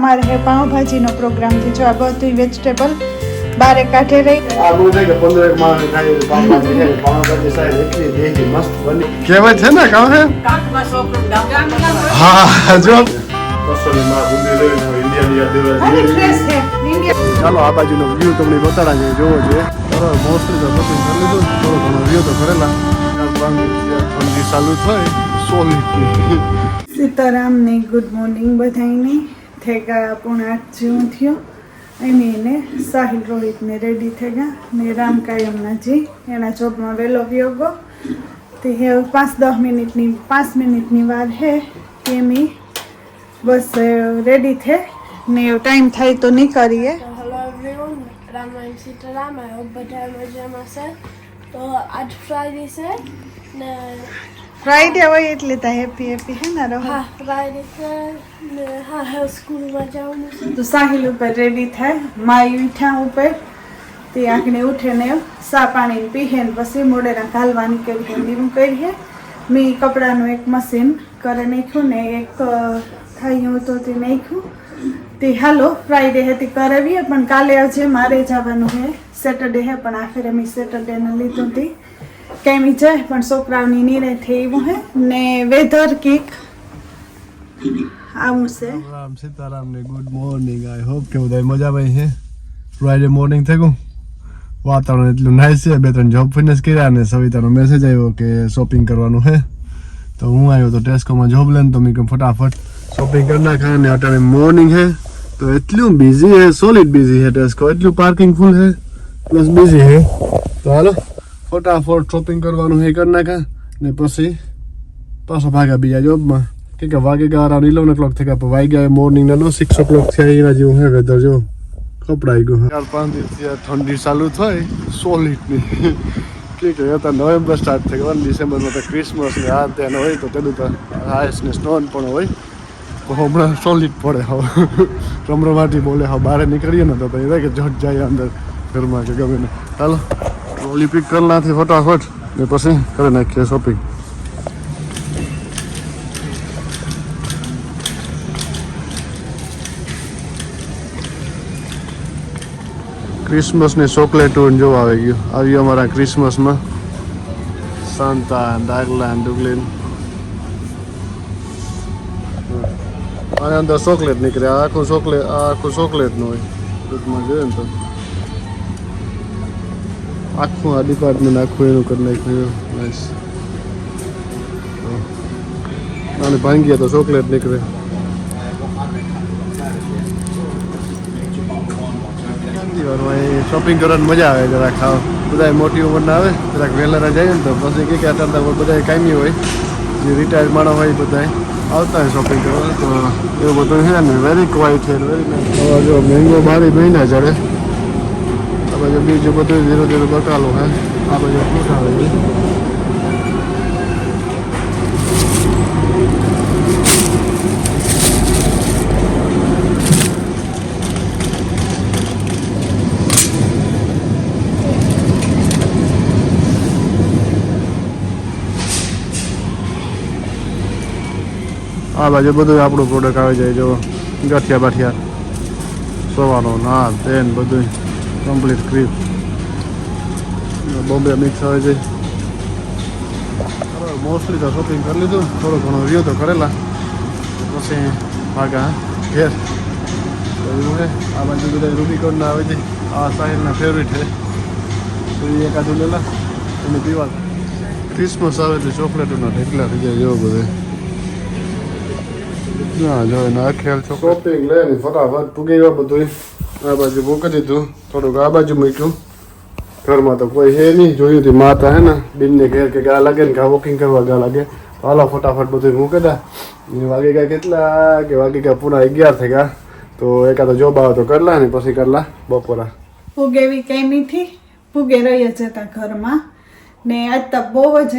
અમારે હે પાઉંભાજીનો પ્રોગ્રામ છે જો આ બધી વેજીટેબલ બારે કાઢે રહી કહેવાય છે ને કાં હે હા જો ચાલો આ બાજુનો વ્યૂ તમને બતાડા છે જોવો છે મોસ્ટલી તો શોપિંગ કરી લીધું થોડો ઘણો વ્યૂ તો કરેલા ઠંડી ચાલુ થાય સીતારામ ને ગુડ મોર્નિંગ બધાને થઈ ગયા 7:30 જેવું થયો અને એને સાહિલ રોહિત ને રેડી થઈ ગયા ને રામ કાયમના જી એના જોબમાં વહેલો ગયો ગો તે 5 મિનિટની વાર હે કે મેં બસ રેડી થે ને ટાઈમ થાય તો નીકળીએ hello everyone Ram and Sitaram I hope બધા મજામાં છે તો આજ ફ્રાઈડે છે ને ફ્રાઈડે હોય એટલે તો હેપી હે ને રહો હા ફ્રાઈડે છે ને હા હે સ્કૂલમાં જવાનું છે તો સાહિલ ઉપર રેડી થાય માઈ ઉઠ્યા ઉપર તે આંખને ઉઠે ને સા પાણી પીહે ને પછી મોડેરા ઘાલવાની કરી નીરું કરીએ મેં કપડાનું એક મશીન કરી નાખ્યું ને એક થાયું તો તે નાખ્યું તે હાલો ફ્રાઈડે હતી કરાવીએ પણ કાલે આજે મારે જવાનું હે સેટરડે હે પણ આખરે મેં સેટરડેને લીધું હતી કેમી જાય પણ છોકરાઓની નિર્ણય થઈ એવું હે ને વેધર કીક આવું છે રામ સીતારામ ને ગુડ મોર્નિંગ આઈ હોપ કે બધા મજા ભાઈ છે ફ્રાઈડે મોર્નિંગ થઈ ગયું વાતાવરણ એટલું નાઇસ છે 2-3 જોબ ફિનિશ કર્યા ને સવિતાનો મેસેજ આવ્યો કે શોપિંગ કરવાનું છે તો હું આવ્યો તો ટેસ્કોમાં જોબ લઈને તો મેં ફટાફટ શોપિંગ કરી નાખ્યા ને અત્યારે મોર્નિંગ છે તો એટલું બિઝી છે સોલિડ બિઝી છે ટેસ્કો એટલું પાર્કિંગ ફૂલ છે પ્લસ બિઝી છે તો હાલો ફટાફટ શોપિંગ કરવાનું છે કરી નાખ્યા ને પછી પાછા ભાગ્યા બીજા જોબમાં કે વાગે ગયા અરાઉન્ડ 11 o'clock થઈ ગયા વાગ્યા મોર્નિંગના 6 o'clock થયા એના જેવું છે વેધર જો કપડાઈ ગયું 4-5 દિવસથી ઠંડી ચાલુ થાય સોલિડની કે હતા નવેમ્બર સ્ટાર્ટ થઈ ગયો ડિસેમ્બરમાં તો ક્રિસમસ ને આ ત્યાં હોય તો તેનું તો આઈસ ને સ્નોન પણ હોય તો હમણાં સોલિડ પડે હવે રમરમાટી બોલે હવે બહાર નીકળીએ ને તો પછી કે જટ જાય અંદર ઘરમાં કે ગમે ને ચાલો ટ્રોલી પિક કરી નાખી ફટાફટ ને પછી કરી નાખીએ શોપિંગ ક્રિસમસની ચોકલેટો જો આવી ગયું આવ્યું અમારા ક્રિસમસમાં સાન્તા ડાગલા ડુગલીન અને અંદર ચોકલેટ નીકળે આખું ચોકલેટનું હોય દૂધમાં જોઈએ ને તો આખું આ ડિપાર્ટમેન્ટ આખું એનું કરી નાખ્યું નાઈસ અને ભાંગીએ તો ચોકલેટ નીકળે શોપિંગ કરવાની મજા આવે જરાક ખાવા બધા મોટી ઉંમરના આવે જરાક વહેલા જાય ને તો પછી કે અત્યારે બધા કાયમી હોય જે રિટાયર્ડ માણસ હોય બધા આવતા હોય શોપિંગ કરવા તો એવું બધું છે ને વેરી ક્વાઇટ છે વેરી નાઇસ જો મેંગો બારી મહિના ચડે આ બાજુ બીજું બધું ધીરે ધીરે બકાલું હે આ બાજુ ફ્રૂટ આવે છે આ બાજુ બધું આપણું પ્રોડક્ટ આવી જાય જો ગાંઠિયા બાઠિયા સવાનો નાન તેન બધું કમ્પ્લીટ ક્રીપ બોમ્બે મિક્સ આવે છે મોસ્ટલી તો શોપિંગ કરી લીધું થોડો ઘણો વ્યૂ તો કરેલા પછી ભાગા ઘેર એવું છે આ બાજુ બધા રૂબીકોનના આવે છે આ સાહિલના ફેવરિટ છે તો એ એકાદું લેલા એને પીવા ક્રિસમસ આવે એટલે ચોકલેટોના ઢેકલા થઈ જાય જેવો બધે ના જો ના ખ્યાલ છો શોપિંગ લઈને ફટાફટ પૂગી ગયો બધું આ બાજુ મૂકી દીધું થોડુંક આ બાજુ મૂક્યું ઘરમાં તો કોઈ છે નહીં જોયું હતી માતા હે ને બીનને ઘેર કે ગા લાગે ને ગા વોકિંગ કરવા ગા લાગે હાલો ફટાફટ બધું મૂકી દા વાગી ગયા કેટલા કે વાગી ગયા પૂરા 11 થઈ ગયા તો એકાદો જોબ આવે તો કરલા ને પછી કરલા બપોરા ફૂગેવી કેમીથી ફૂગે રહી જતા ઘરમાં ને આજ તો બહુ જ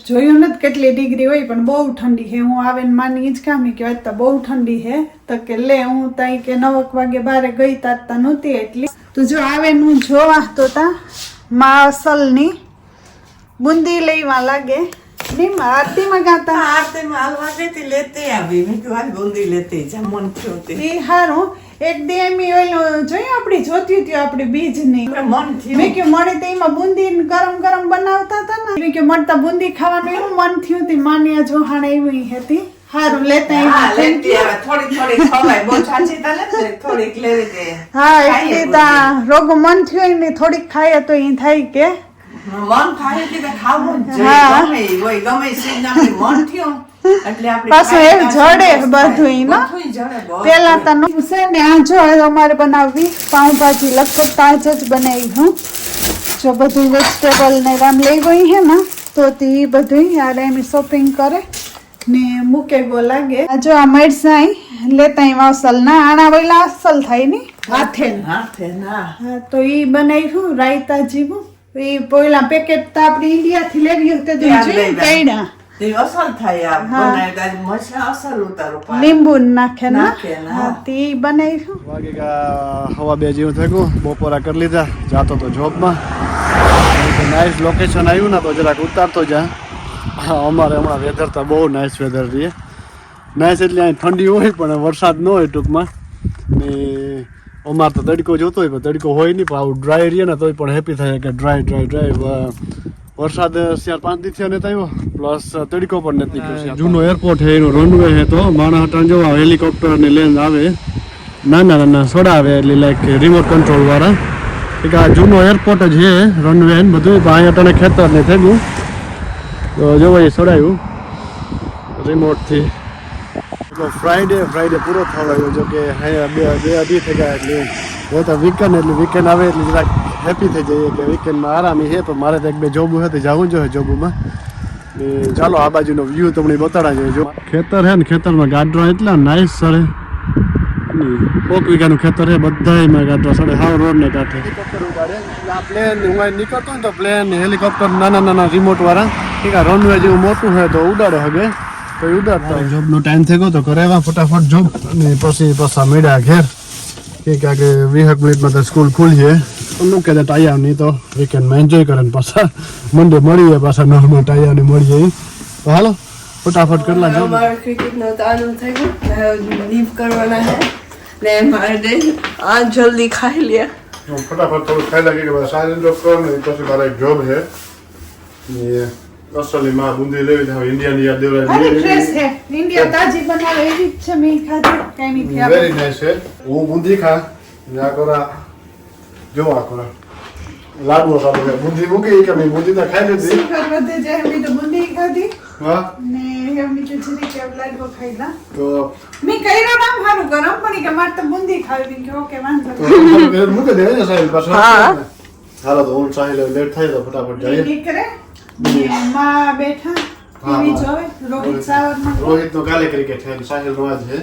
જોયું નથી કેટલી ડિગ્રી હોય પણ બહુ ઠંડી છે હું આવે ને માની જ કામી કે આજ તો બહુ ઠંડી છે તો કે લે હું ત્યાં કે 9 વાગે બારે ગઈ તા નહોતી એટલી તો જો આવે હું જોવા તો તા માં અસલની બુંદી લેવા લાગે નહીં આરતીમાં ગાતા आरती में हलवा देती लेते अभी मैं क्यों आज बूंदी लेते जा मन थी होती એ હારું એક દી એમ ઓલું જોયું આપણી જોતી હતી આપણી બીજની मन थी મેં કે મળે તો એમાં બુંદી ગરમ ગરમ બનાવતા હતા ને મેં કે મળતા બુંદી ખાવાનું એવું મન થયું હતું માન્યા જોહાણ એવી હતી હારું લેતા हाँ આવ્યા. Thank लेती you. है थोड़ी थोड़ी खवाई बहुत अच्छी तरह से थोड़ी ले लेते હા એટલે તા રોગ મન થયું ને થોડીક ખાય તો એ થાય કે मन થાય એટલે કે ખાવું જ હા. જોઈએ ગમે હોય ગમે સીઝન આપણે મન થયું એટલે આપણે પાછું એ જડે બધુંય ને બધુંય જડે બહુ. પેલા તો નવું છે ને આ જો અમારે બનાવવી પાઉંભાજી લગભગ તાજ જ બનાવી હું જો બધું વેજીટેબલ ને રામ લઈ ગઈ હે ને તો તે બધું યાર એમ શોપિંગ કરે ને મૂકે ગો લાગે આ જો આ મરચાઈ લેતા અસલ ના આણા વૈલા અસલ થાય ને હાથે ને. હાથે ના હા તો ઈ બનાવ્યું રાયતા જેવું એ પહેલા પેકેટ તો આપણે ઇન્ડિયાથી લેવી હતી તો ત્યાં જોયું લઈ કઈડા તે અસલ થાય આ હા. બનાવતા મરચાં અસલ ઉતારો પાડે. લીંબુ નાખે ને નાખે ને, હા હા. તે બનાવ્યું વાગે હવા 2 જેવું થઈ ગયું બપોરા કરી લીધા જાતો તો જોબમાં નાઇસ લોકેશન આવ્યું ને તો જરાક ઉતારતો જા અમારે હમણાં વેધર તો બહુ નાઇસ વેધર રહીએ નાઇસ એટલે અહીં ઠંડી હોય પણ વરસાદ ન હોય ટૂંકમાં ને અમારે તો તડકો જોતો હોય પણ તડકો હોય નહીં પણ આવું ડ્રાય રહીએ ને તોય પણ હેપી થાય કે ડ્રાય વરસાદ 4-5 દિવસથી નથી આવ્યો પ્લસ તડકો પણ નથી નીકળ્યો જૂનો એરપોર્ટ છે એનો રનવે છે તો માણસ હટાણ જો હેલિકોપ્ટર ને લેન્ડ આવે નાના સોડાવે એટલે લાઈક રિમોટ કંટ્રોલ વાળા એક આ જૂનો એરપોર્ટ જ છે રનવે ને બધું પણ અહીંયા તને ખેતર ને થઈ ગયું તો જો એ સોડાયું રિમોટથી ફ્રાઈડે પૂરો થવા આવ્યો જો કે અહીંયા બે અઢી થઈ ગયા એટલે એ તો વીકેન્ડ એટલે વીકેન્ડ આવે એટલે જરાક હેપી થઈ જઈએ કે વીકેન્ડમાં આરામી છે પણ મારે તો એક બે જોબ છે તો જવું જોઈએ જોબમાં ને ચાલો આ બાજુનો વ્યૂ તમને બતાડા જોઈએ જો ખેતર છે ને ખેતરમાં ગાડરા એટલા નાઇસ સરે કોક વીઘાનું ખેતર છે બધાયમાં ગાડરા સડે હાવ રોડ ને કાંઠે હેલિકોપ્ટર ઉડાડે એટલે આ પ્લેન હું નીકળતો ને તો પ્લેન હેલિકોપ્ટર નાના રિમોટ વાળા કે આ રનવે જેવું મોટું છે તો ઉડાડે હગે તો એ ઉડાડતા જોબનો ટાઈમ થઈ ગયો તો કરેવા ફટાફટ જોબ અને પછી પાછા મેળ્યા ઘેર કે કે 20 મિનિટમાં તો સ્કૂલ ખુલશે અમુક કે ટાયા નહીં તો વીકેન્ડમાં એન્જોય કરે ને પાછા મંડે મળીએ પાછા નોર્મલ ટાયા ને મળીએ તો હાલો ફટાફટ કેટલા જોબ અમારે ક્રિકેટનો તો આનંદ થઈ ગયો લીવ કરવાના છે ને મારે આ જલ્દી ખાઈ લે ફટાફટ થોડું ખાઈ લાગે કે સારી જોબ કરો ને પછી મારા એક જોબ છે ને અસલી માં બુંદી લેવી છે ઇન્ડિયાની યાદ અરે ફ્રેશ દેવરાય છે ઇન્ડિયા તાજી બનાવે એવી જ છે મેં ખાધી કઈ નહીં થયા વેરી નાઇસ છે હું બુંદી ખા ને આ કોરા જો આ કોરા લાડવો સારું છે બુંદી મૂકી કે મેં બુંદી તો ખાઈ લીધી સુગર વધે જાય મેં તો બુંદી ખાધી હા ને એમની તો જરી કે લાડવો ખાઈલા તો મેં કર્યો નામ સારું ગરમ પણ કે મારે તો બુંદી ખાવી કે ઓકે વાંધો નહીં. મૂકી દે ને સાહેબ પાછો હા. હાલો તો હું સાહેબ લેટ થાય તો ફટાફટ જઈએ નીકળે ને માં બેઠા ટીવી જોવે રોહિત સાવરમાં રોહિત નો કાલે ક્રિકેટ છે સાહિલ નો આજ છે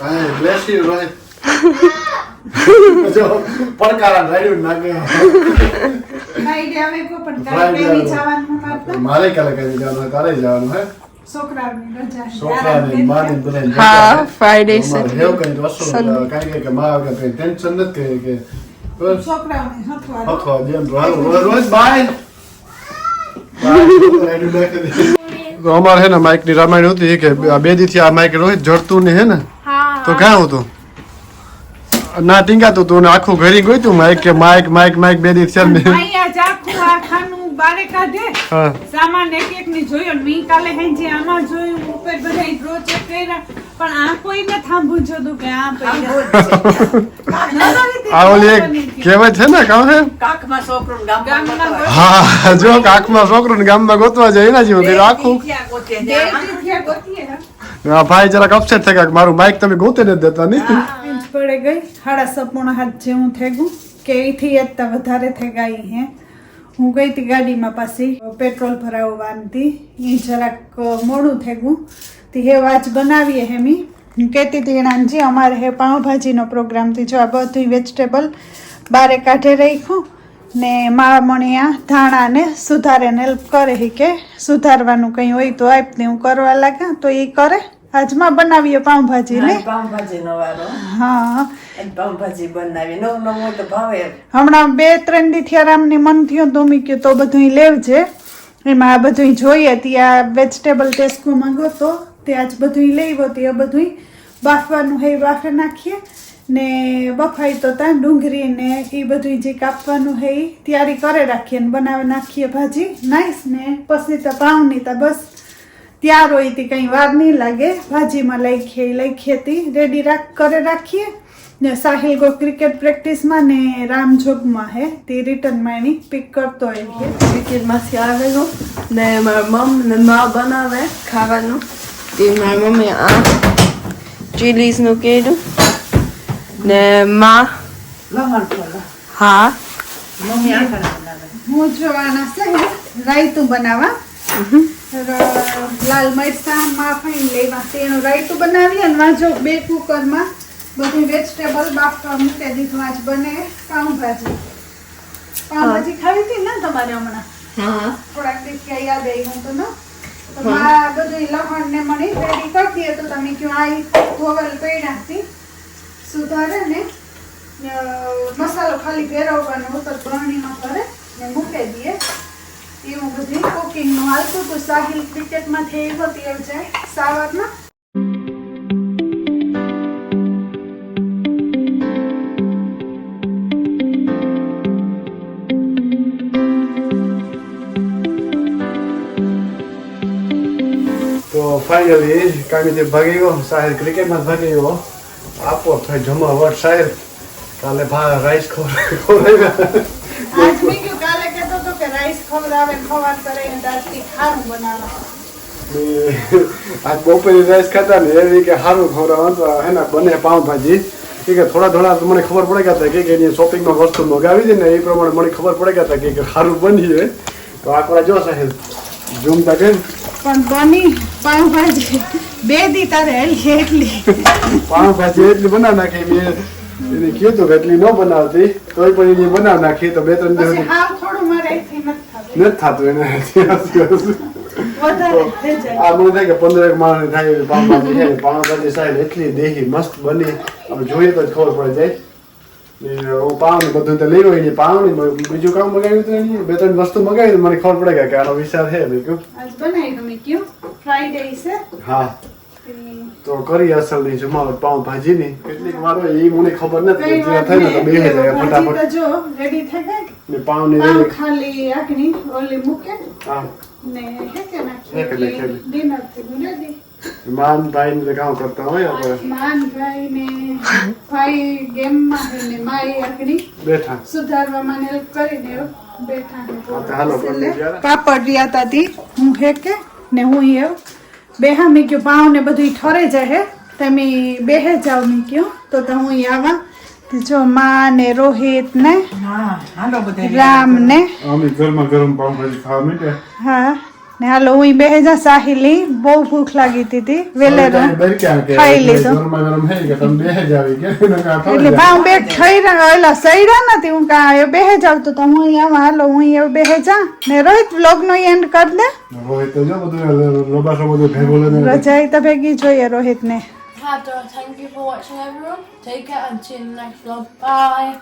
હા બ્લેસ યુ રોહિત જો પડકારા રાડ્યું નાગે ફ્રાઈડે આવે કો પણ કાલે કેવી જવાનું મારતા મારે કાલે કઈ જવાનું તારે જવાનું હે છોકરાની રજા છે. છોકરાને માની બધા હા ફ્રાઈડે અમારે હેવ કઈ રસોઈ કાઈ કે માં કે કઈ ટેન્શન નથી કે બસ છોકરાઓને હથવાડો. હથવા દેન રોજ બાય તો અમારે હે ને માઇક ની રામાયણ હતી કે 2 દિવસથી આ માઇક રોહિત જડતું ને હે ને તો ક્યાં હતું ના ટીંગાતું તું ને આખું ઘરી ગયું તું માઇક કે માઇક 2 દિવસ છે ને અહીંયા જ આખું આ ખાનું બારે કાઢે હા સામાન એક ની જોયો ને મેં કાલે હેંજી આમાં જોયું ઉપર બધા ડ્રો ચેક કર્યા પણ આ કોઈને થાંભું જોતું કે આ આ ઓલી એક કહેવત છે ને કહું છે કાકમાં છોકરું ગામમાં ગામમાં ગોતવા. હા જો કાકમાં છોકરું ગામમાં ગોતવા જાય એના જેવું થયું આખું ત્યાં ગોતીએ ત્યાં. થયા ગોતીએ આ ભાઈ જરાક અપસેટ થઈ ગયા કે મારું માઇક તમે ગોતે નથી દેતા નહીં ઇંચ પડે ગઈ 7.5 હાથ જેવું થઈ ગયું કે એથી એટલા વધારે થઈ ગઈ હે હું ગઈ હતી ગાડીમાં પાછી પેટ્રોલ ભરાવવાની એ જરાક મોડું થઈ ગયું તે હે વાચ બનાવીએ હેમી હું કહેતી હતી એનાજી અમારે હે પાઉંભાજીનો પ્રોગ્રામ થી જો આ બધું વેજીટેબલ બારે કાઢે રાખ્યું ને મામણી આ ધાણાને સુધારે ને હેલ્પ કરે હી કે સુધારવાનું કંઈ હોય તો આપને હું કરવા લાગ્યા તો એ કરે આજમાં બનાવીએ પાઉંભાજી ને હા, પાઉંભાજીનો વારો. હા અને પાઉંભાજી બનાવી નવું નવું હોય તો ભાવે. હમણાં 2-3 દી થયા રામને મન થયો તો મેં કીધું તો બધું લેવજે એમાં આ બધું જોઈએ ત્યાં વેજીટેબલ ટેસ્કોમાં ગયો ત્યાં જ બધું લઈ ગયો ત્યાં બધું બાફવાનું હે બાફે નાખીએ ને બફાઈ તો ત્યાં ડુંગળી ને એ બધું જે કાપવાનું હે એ તૈયારી કરે રાખીએ ને બનાવી નાખીએ ભાજી નાઈસ ને પછી તો પાવની તો બસ તૈયાર હોય તે કંઈ વાર નહીં લાગે ભાજીમાં લઈ તી રેડી કરે રાખીએ ને સાહિલ ગો ક્રિકેટ પ્રેક્ટિસમાં ને રામ જોગમાં હે તે રિટર્નમાં એની પિક કરતો હોય છે ક્રિકેટમાંથી આવેલો ને મારા મમ ને મા બનાવે ખાવાનું તે મારી મમ્મી આ ચીલીઝનું કીધું ને મા લહણ ફોલા હા મમ્મી આખા બનાવે હું જોવાના છે રાયતું બનાવવા લાલ મરચાં માફીને લેવા તેનું રાયતું બનાવીએ ને વાંચો 2 કુકરમાં બધી વેજીટેબલ બાફવા મૂકી દીધું આજ બને પાઉંભાજી ખાવી હતી ને તમારે હમણાં હા થોડાક દિવસ ક્યાં યાદ આવી ગયું તો ને તો આ બધું લહણ ને મણી રેડી કરી દઈએ તો તમે કયો આ ધોવલ પેડાથી સુધારે ને મસાલો ખાલી ફેરવવાનો ઉપર બરણીમાં કરે ને મૂકી દઈએ એવું બધું કુકિંગનું હાલતું તો સાહિલ ક્રિકેટમાંથી આવ્યો તે જાય સાવરમાં તો ફાઇનલી કામીથી ભાગી ગયો સાહેબ ક્રિકેટમાં ભાગી ગયો આપો થાય જમા વટ સાહેબ કાલે રાઈસ ખવડાવ્યા આજ મેં કીધું કાલે કહેતો હતો કે રાઈસ ખવડાવે ને ખવાર કરે ને દાંતથી ખારું બનાવવા આજ બપોરે રાઈસ ખાતા ને એવી કે સારું ખવડાવવાનું તો હે ને બને પાઉંભાજી કે થોડા મને ખબર પડે ગયા કે એની શોપિંગમાં વસ્તુ મગાવી છે ને એ પ્રમાણે મને ખબર પડે ગયા કે સારું બની તો આકડા જો સાહેબ ઝૂમતા કે પણ બની પાઉંભાજી 2 દી તારે હેલી એટલી પાઉંભાજી એટલી બનાવી નાખી મેં એને કીધું કે એટલી ન બનાવતી તોય પણ એની બનાવી નાખી તો 2-3 પછી દિવસ હાવ થોડું મારે અહીંથી નથી થતું નથી થતું એને વધારે થઈ જાય આ મને થાય કે 15 માણસ થાય પાઉંભાજી છે પાઉંભાજી સાહેબ એટલી દેહી મસ્ત બની હવે જોઈએ તો જ ખબર પડી જાય ને હું પાઉં ને બધું તો લઈ રહ્યો ને પાઉં ને બીજું કામ મગાવ્યું તો નહીં 2-3 વસ્તુ મગાવી મને ખબર પડે કે આનો વિચાર છે મેં કહ્યું આજ બનાવી તમે કયો ફ્રાઈડે છે હા તો કરી અસલની જમાવટ પાઉંભાજી ની કેટલીક વાર હોય એ મને ખબર નથી જે થાય ને તો બે જાય ફટાફટ જો રેડી થઈ ગઈ ને પાઉં ની પાઉં ખાલી આખની ઓલી મૂકે હા ને હેકે હેકે નાખી નાખી. ડિનર થી રેડી માનભાઈ ને કામ કરતા હોય આપણે માનભાઈ ને ભાઈ ગેમમાં હે ને માઈ આખની બેઠા સુધારવામાં હેલ્પ કરીને બેઠા હા તો હાલો કરી લઈએ. પાપડ રહ્યા તાતી હું હેકે ને હું એવું બેહા મેં કયું પાઉં ને બધું ઠરે જાય તમે બેહે જાવ મેં કયું તો હું આવા જો માં ને રોહિત ને હા હાલો બધે રામ ને અમે ગરમા ગરમ પાઉંભાજી ખાવા માંડ્યા હા ને હાલો હું બેહે જા સાહિલી બહુ ભૂખ લાગી હતી વેલેરો ખાઈ લીધો ગરમા ગરમ હે કે તમે બેહે જાવી કે એટલે પાઉં બે થઈ રહ્યા ઓલા સૈડા નથી હું કાંઈ બેહે જાવ તો હું આવા હાલો હું એવું બેહે જા ને રોહિત વ્લોગ નો એન્ડ કરી દે રોહિત તો જો બધું લોબાસો બધું ભેગો લઈને રજાઈ તો ભેગી જોઈએ રોહિત ને thank you for watching everyone. Take care and see you in the next vlog. Bye.